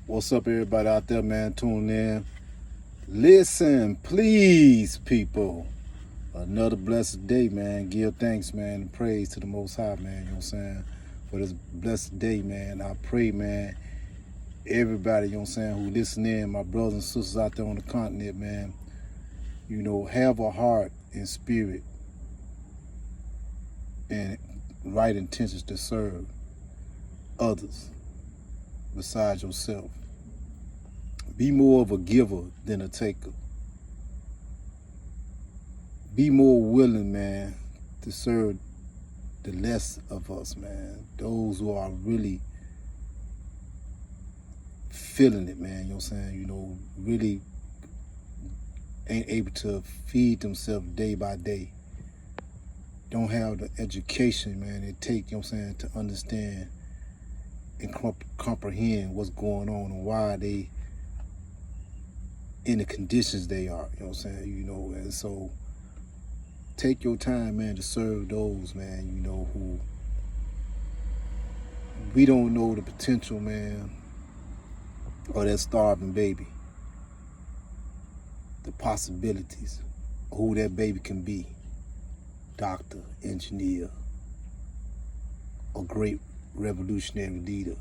What's up, everybody out there, man? Tune in. Listen, please, people. Another blessed day, man. Give thanks, man, and praise to the Most High, man. You know what I'm saying? For this blessed day, man. I pray, man, everybody, you know what I'm saying, who listen in, my brothers and sisters out there on the continent, man, you know, have a heart and spirit and right intentions to serve others besides yourself. Be more of a giver than a taker. Be more willing, man, to serve the less of us, man. Those who are really feeling it, man, you know what I'm saying? You know, really ain't able to feed themselves day by day. Don't have the education, man, it take, you know what I'm saying, to understand and comprehend what's going on and why they in the conditions they are, you know what I'm saying? You know, and so take your time, man, to serve those, man, you know, who we don't know the potential, man, or that starving baby, the possibilities of who that baby can be. Doctor, engineer, a great revolutionary leader,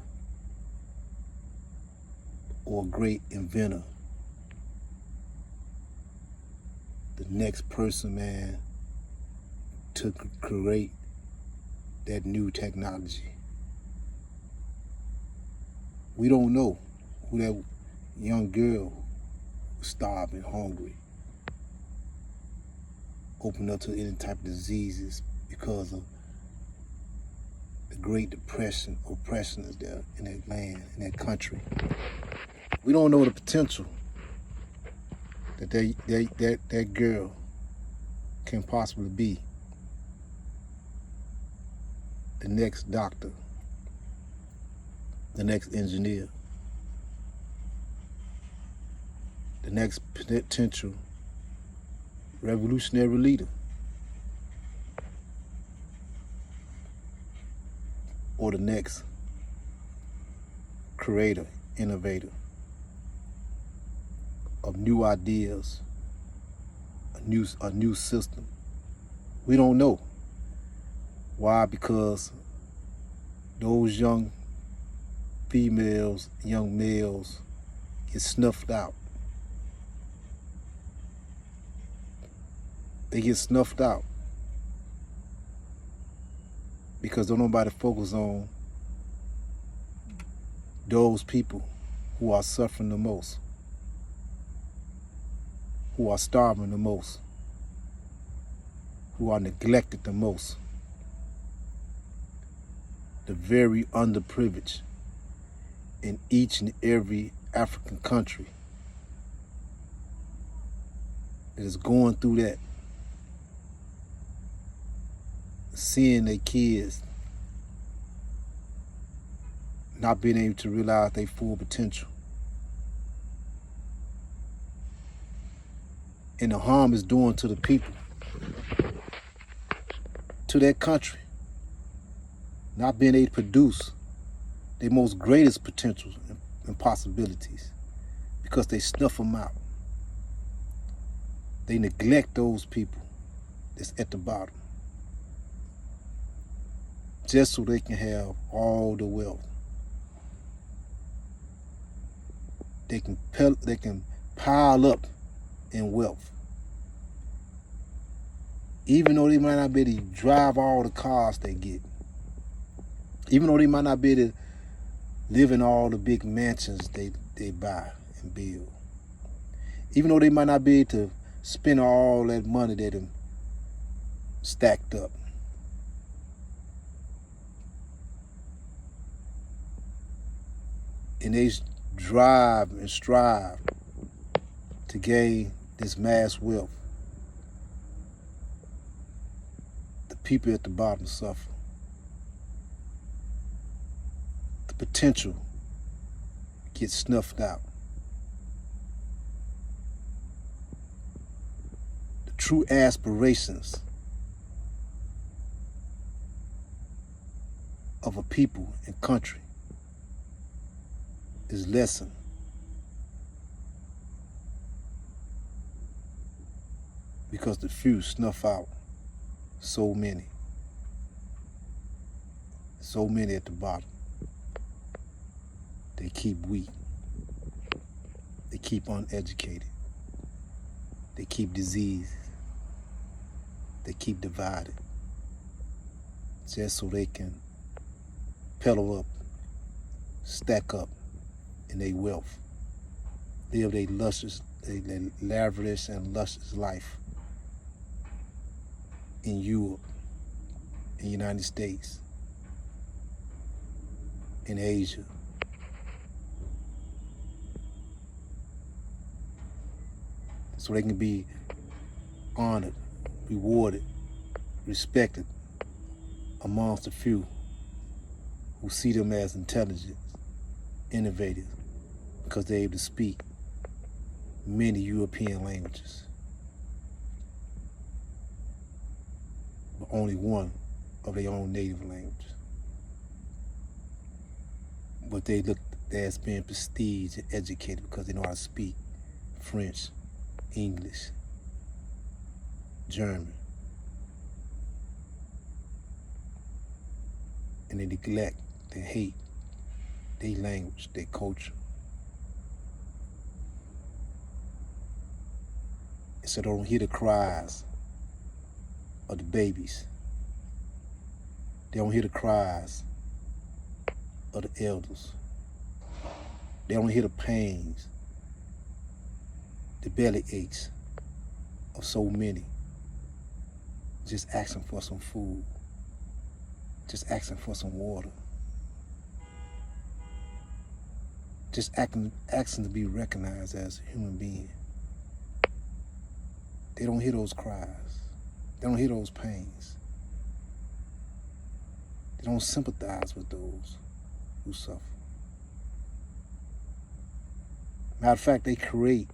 or a great inventor. The next person, man, to create that new technology. We don't know who that young girl who's starving, hungry, open up to any type of diseases because of the Great Depression, oppression is there in that land, in that country. We don't know the potential that that girl can possibly be the next doctor, the next engineer, the next potential revolutionary leader, or the next creator, innovator of new ideas, a new system. We don't know. Why? Because those young females, young males get snuffed out. They get snuffed out because don't nobody focus on those people who are suffering the most, who are starving the most, who are neglected the most, the very underprivileged in each and every African country that is going through that, seeing their kids not being able to realize their full potential. And the harm it's doing to the people, to that country, not being able to produce their most greatest potentials and possibilities because they snuff them out. They neglect those people that's at the bottom just so they can have all the wealth. They can pile up in wealth. Even though they might not be able to drive all the cars they get. Even though they might not be able to live in all the big mansions they buy and build. Even though they might not be able to spend all that money that them stacked up. And they drive and strive to gain this mass wealth. The people at the bottom suffer. The potential gets snuffed out. The true aspirations of a people and country is lessened. Because the few snuff out so many at the bottom. They keep weak. They keep uneducated. They keep diseased. They keep divided. Just so they can pedal up, stack up in their wealth, live their lavish and luscious life in Europe, in the United States, in Asia. So they can be honored, rewarded, respected amongst the few who see them as intelligent, innovative, because they're able to speak many European languages, but only one of their own native language. But they look as being prestige and educated because they know how to speak French, English, German. And they neglect, they hate their language, their culture. And so they don't hear the cries of the babies. They don't hear the cries of the elders. They don't hear the pains, the belly aches of so many just asking for some food, just asking for some water, just asking to be recognized as a human being. They don't hear those cries. They don't hear those pains. They don't sympathize with those who suffer. Matter of fact, they create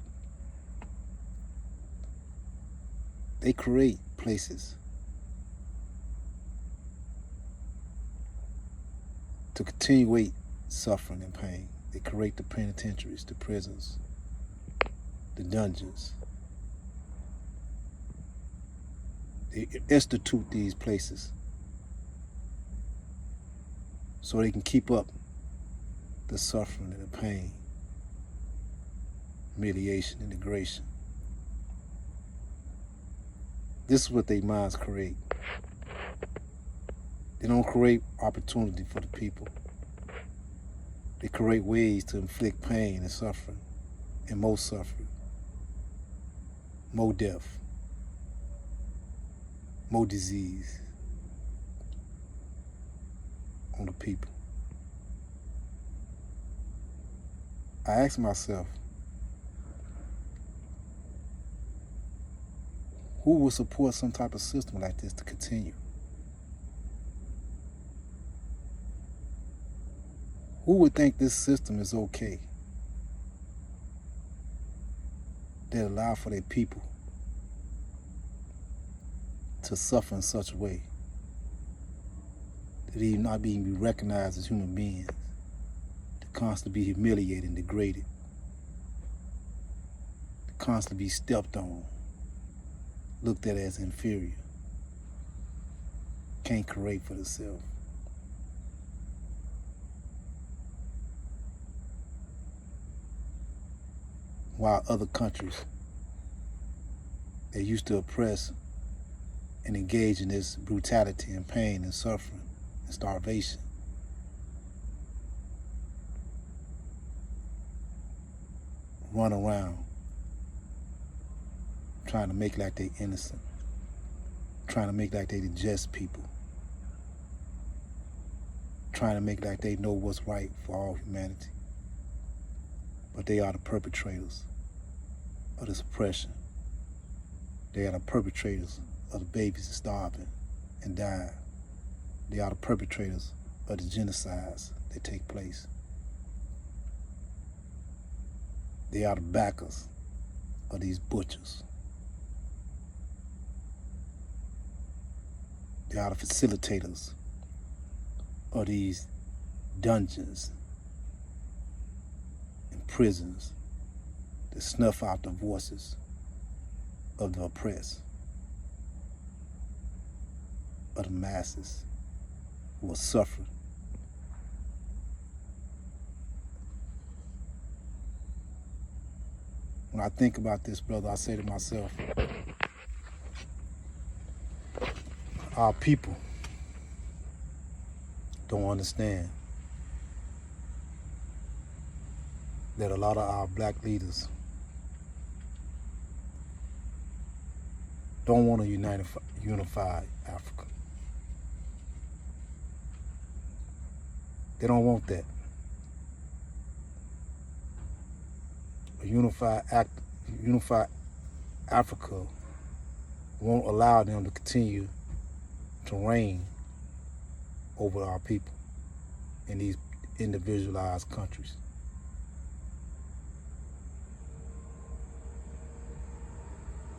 places to continuate suffering and pain. They create the penitentiaries, the prisons, the dungeons. They institute these places so they can keep up the suffering and the pain, humiliation and degradation. This is what their minds create. They don't create opportunity for the people. They create ways to inflict pain and suffering, and more suffering, more death, more disease on the people. I ask myself, who would support some type of system like this to continue? Who would think this system is okay that allow for their people to suffer in such a way that they not being be recognized as human beings, to constantly be humiliated and degraded, to constantly be stepped on, looked at as inferior, can't create for themselves. While other countries that used to oppress and engage in this brutality and pain and suffering and starvation run around trying to make like they innocent, trying to make like they the just people, trying to make like they know what's right for all humanity. But they are the perpetrators of this oppression. They are the perpetrators of the babies starving and dying. They are the perpetrators of the genocides that take place. They are the backers of these butchers. They are the facilitators of these dungeons prisons to snuff out the voices of the oppressed, of the masses who are suffering. When I think about this, brother, I say to myself, our people don't understand that a lot of our black leaders don't want a unified Africa. They don't want that. A unified Africa won't allow them to continue to reign over our people in these individualized countries.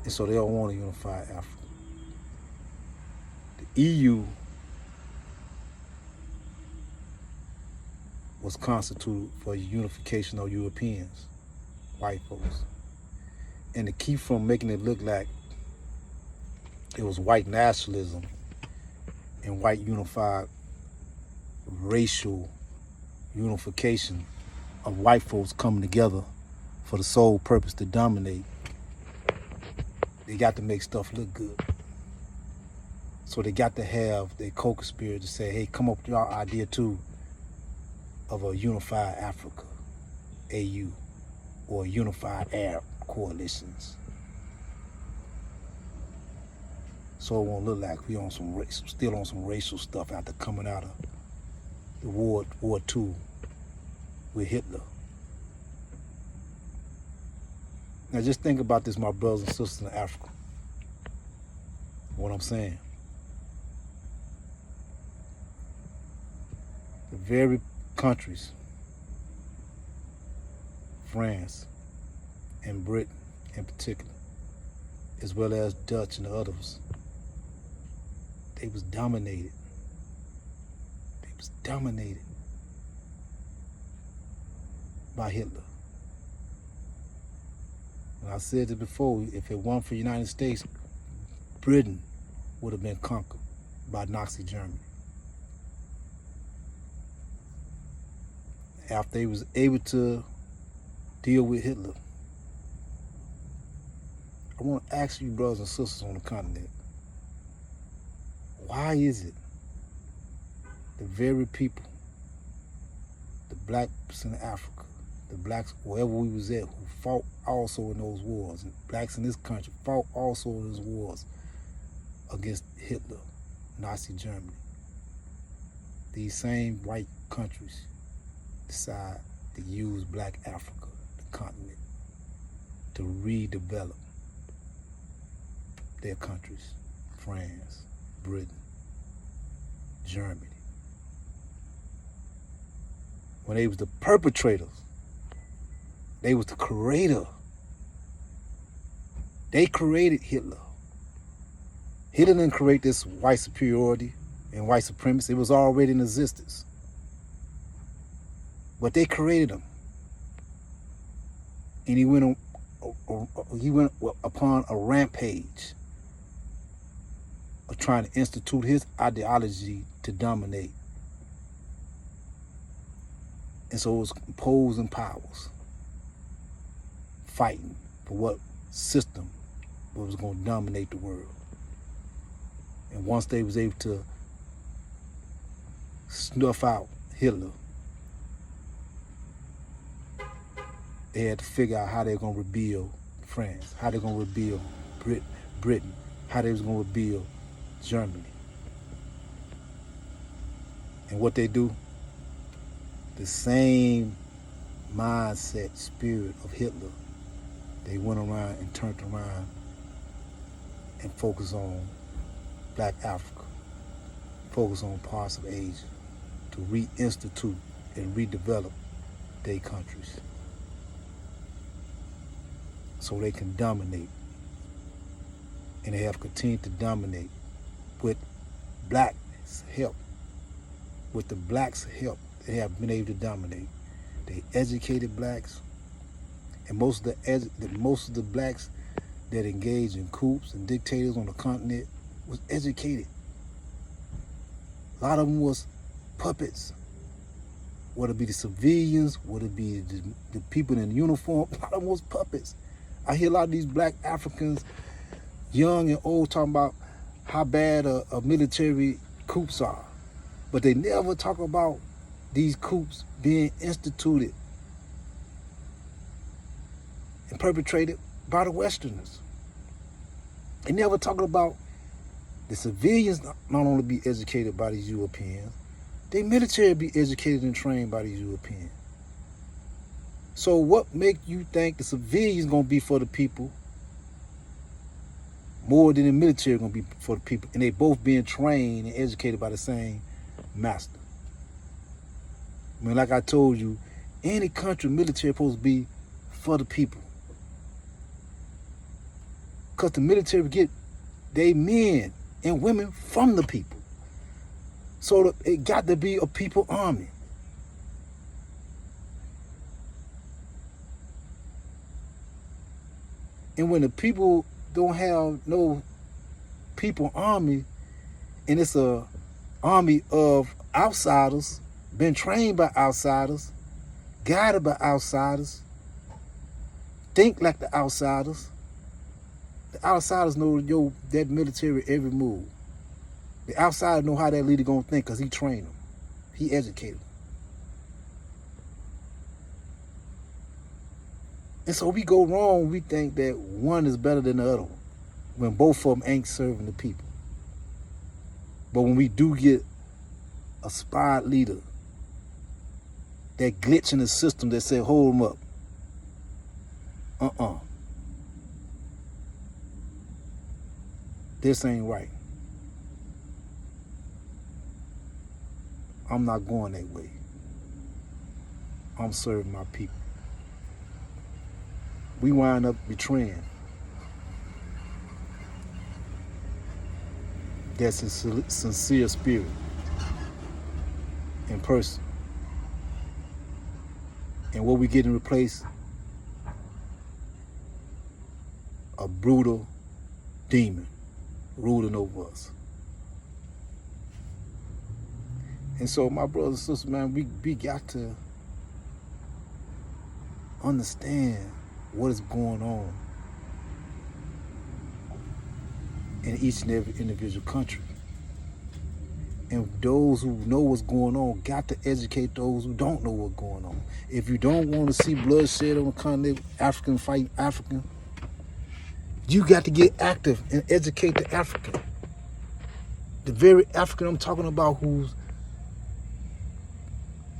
And so they don't want a unified Africa. The EU was constituted for unification of Europeans, white folks. And to keep from making it look like it was white nationalism and white unified racial unification of white folks coming together for the sole purpose to dominate, they got to make stuff look good. So they got to have their co-conspirator to say, hey, come up with our idea too of a unified Africa, AU, or unified Arab coalitions. So it won't look like we on some still on some racial stuff after coming out of the War II with Hitler. Now just think about this, my brothers and sisters in Africa. What I'm saying. The very countries, France and Britain in particular, as well as Dutch and the others, they was dominated. They was dominated by Hitler. And I said it before, if it weren't for the United States, Britain would have been conquered by Nazi Germany. After they was able to deal with Hitler, I want to ask you brothers and sisters on the continent, why is it the very people, the blacks in Africa, the blacks wherever we was at, who fought also in those wars, and blacks in this country fought also in those wars against Hitler, Nazi Germany, these same white countries decide to use black Africa, the continent, to redevelop their countries, France, Britain, Germany. When they was the perpetrators, they was the creator. They created Hitler. Hitler didn't create this white superiority and white supremacy. It was already in existence. But they created him. And he went upon a rampage of trying to institute his ideology to dominate. And so it was opposing powers fighting for what system was going to dominate the world. And once they was able to snuff out Hitler, they had to figure out how they were going to rebuild France, how they were going to rebuild Britain, how they was going to rebuild Germany. And what they do? The same mindset, spirit of Hitler, they went around and turned around and focused on black Africa, focused on parts of Asia to reinstitute and redevelop their countries so they can dominate. And they have continued to dominate with blacks' help. With the blacks' help, they have been able to dominate. They educated blacks, And most of the blacks that engaged in coups and dictators on the continent was educated. A lot of them was puppets. Whether it be the civilians, whether it be the people in uniform, a lot of them was puppets. I hear a lot of these black Africans, young and old, talking about how bad a military coups are. But they never talk about these coups being instituted and perpetrated by the Westerners. They never talk about the civilians not only be educated by these Europeans, they military be educated and trained by these Europeans. So what make you think the civilians gonna be for the people more than the military gonna be for the people? And they both being trained and educated by the same master. I mean, like I told you, any country military supposed to be for the people. Because the military get they men and women from the people. So it got to be a people army. And when the people don't have no people army, and it's a army of outsiders, been trained by outsiders, guided by outsiders, think like the outsiders know that military every move. The outsider know how that leader gonna think because he trained them. He educated them. And so we go wrong, we think that one is better than the other one, when both of them ain't serving the people. But when we do get a spied leader, that glitch in the system that said, hold them up. This ain't right. I'm not going that way. I'm serving my people. We wind up betraying. That's a sincere spirit in person. And what we get in replace? A brutal demon ruling over us. And so, my brothers and sisters, man, we got to understand what is going on in each and every individual country. And those who know what's going on got to educate those who don't know what's going on. If you don't want to see bloodshed on the continent, African fight African, you got to get active and educate the African. The very African I'm talking about who's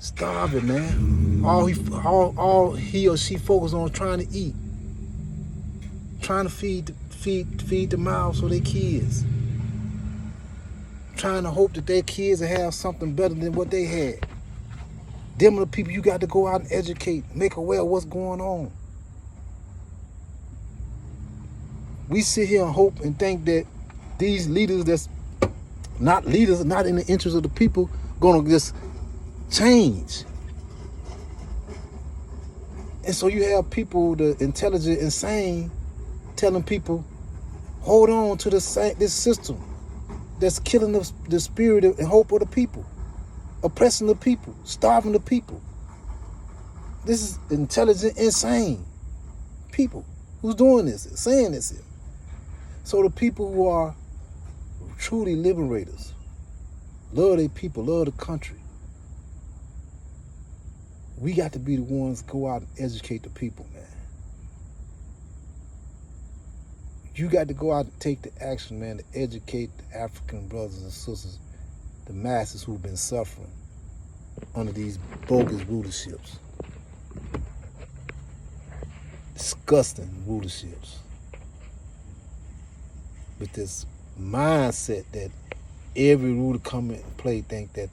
starving, man. All he or she focused on trying to eat, trying to feed the mouths of their kids, trying to hope that their kids will have something better than what they had. Them are the people you got to go out and educate, make aware of what's going on. We sit here and hope and think that these leaders that's not leaders, not in the interest of the people, gonna just change. And so you have people, the intelligent, insane, telling people, hold on to this system that's killing the spirit and hope of the people, oppressing the people, starving the people. This is intelligent, insane people who's doing this, saying this here. So the people who are truly liberators, love their people, love the country, we got to be the ones to go out and educate the people, man. You got to go out and take the action, man, to educate the African brothers and sisters, the masses who've been suffering under these bogus rulerships. Disgusting rulerships. With this mindset that every ruler come in and play think that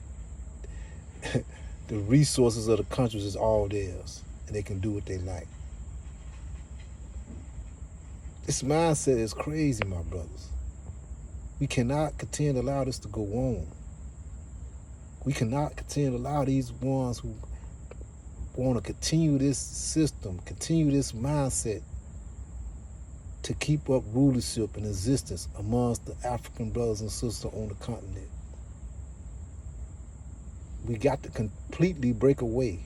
the resources of the countries is all theirs and they can do what they like. This mindset is crazy, my brothers. We cannot continue to allow this to go on. We cannot continue to allow these ones who want to continue this system, continue this mindset to keep up rulership and existence amongst the African brothers and sisters on the continent. We got to completely break away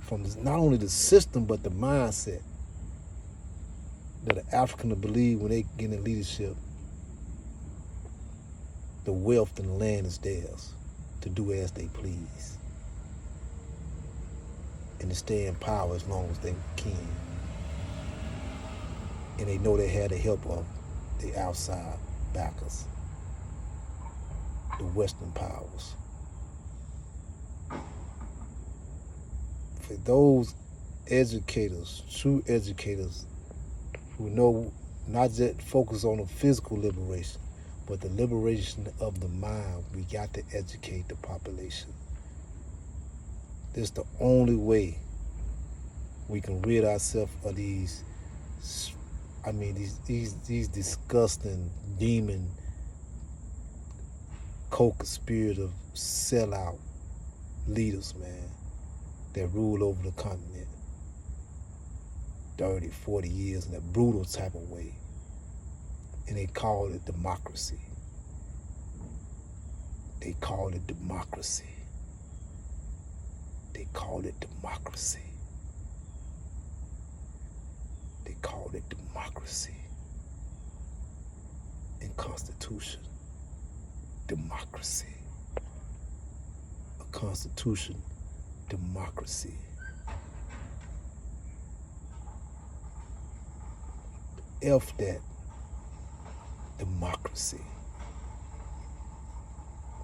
from not only the system, but the mindset that an African will believe when they get in leadership, the wealth and the land is theirs to do as they please and to stay in power as long as they can. And they know they had the help of the outside backers, the Western powers. For those educators, true educators, who know not just focus on the physical liberation, but the liberation of the mind, we got to educate the population. This is the only way we can rid ourselves of these disgusting demon co-conspirative sellout leaders, man, that rule over the continent 30, 40 years in a brutal type of way. And they call it democracy. They call it democracy. They call it democracy. They call it democracy. And Constitution, democracy. A Constitution, democracy. F that democracy.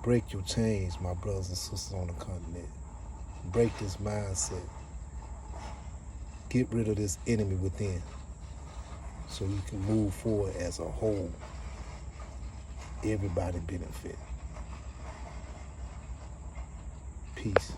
Break your chains, my brothers and sisters on the continent. Break this mindset. Get rid of this enemy within so you can move forward as a whole. Everybody benefit. Peace.